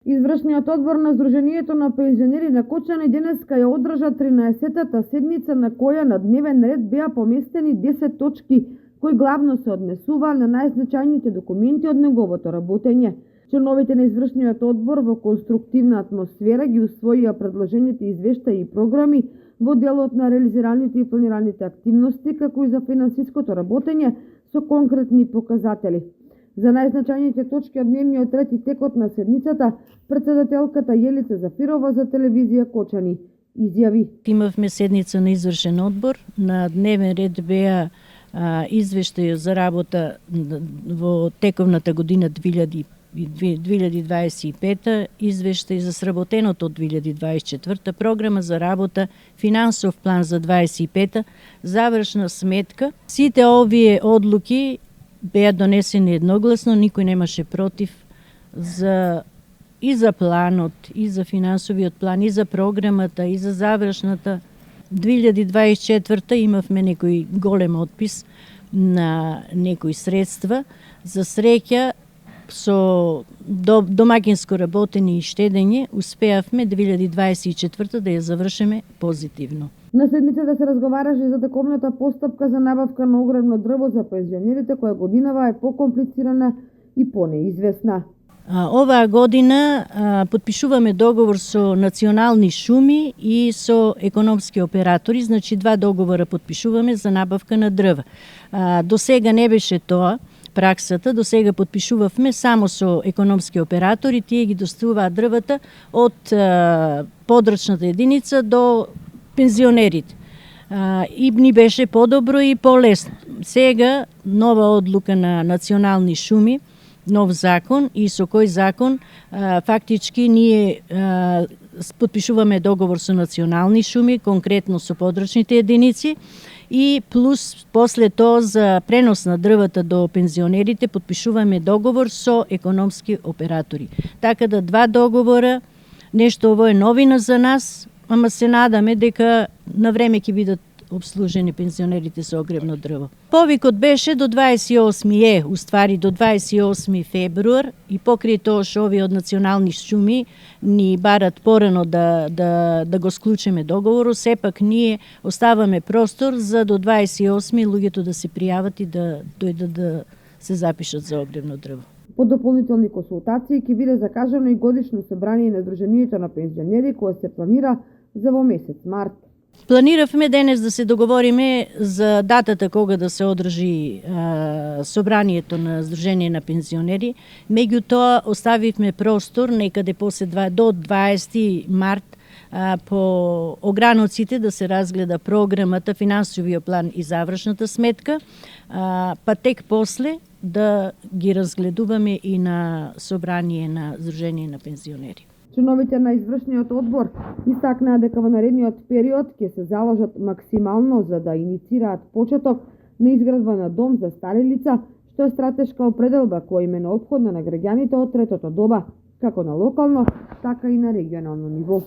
Извршниот одбор на Сдруженијето на пензионери на Кочани денеска ја одржа 13-тата седница на која на дневен ред беа поместени 10 точки кои главно се однесуваа на најзначајните документи од неговото работење. Членовите на извршниот одбор во конструктивна атмосфера ги усвоија предложените извештаи и програми во делот на реализираните и планираните активности, како и за финансиското работење со конкретни показатели. За најзначајните точки од дневниот ред и текот на седницата, председателката Јелица Зафирова за телевизија Кочани изјави: Имавме седница на извршен одбор. На дневен ред беа извештај за работа во тековната година 2025, извештај за сработеното од 2024, програма за работа, финансов план за 25, завршна сметка. Сите овие одлуки беа донесени едногласно, никој немаше против и за планот, и за финансовиот план, и за програмата, и за завршната. 2024 имавме некој голем отпис на некои средства. За среќа, со домакинско работење и штедење, успеавме 2024 да ја завршиме позитивно. На седницата се разговараше за тековната постапка за набавка на огромно дрво за пензионерите, која годинава е покомплицирана и понеизвестна. Оваа година подпишуваме договор со национални шуми и со економски оператори, значи 2 договора подпишуваме за набавка на дрва. До сега не беше тоа праксата, до сега подпишувавме само со економски оператори, тие ги доставуваат дрвата од подрачната единица до пензионерите. И ни беше подобро и полесно. Сега нова одлука на национални шуми, нов закон, и со кој закон фактички ние подпишуваме договор со национални шуми, конкретно со подрачните единици, и плюс после тоа за пренос на дрвата до пензионерите подпишуваме договор со економски оператори. Така да 2 договора, нешто ово е новина за нас, ама се надаме дека на време ќе бидат обслужени пензионерите со огревно дрво. Повикот беше до 28 до 28 февруар, и покрај тоа што овие од национални шуми ни барат порано да го склучиме договорот, сепак ние оставаме простор за до 28 луѓето да се пријават и да дојдат да се запишат за огревно дрво. По дополнителни консултации ќе биде закажано и годишно собрание на Сдруженијето на пензионери кое се планира за во месец март. Планиравме денес да се договориме за датата кога да се одржи собранието на Сдружение на пензионери. Меѓутоа оставивме простор некаде после до 20 март по ограноците да се разгледа програмата, финансовиот план и завршната сметка, па тек после да ги разгледуваме и на собрание на Сдружение на пензионери. Членовите на извршниот одбор истакнаа дека во наредниот период ќе се заложат максимално за да иницираат почеток на изградба на дом за стари лица, што е стратешка определба која им е неопходна на граѓаните од третото доба, како на локално, така и на регионално ниво.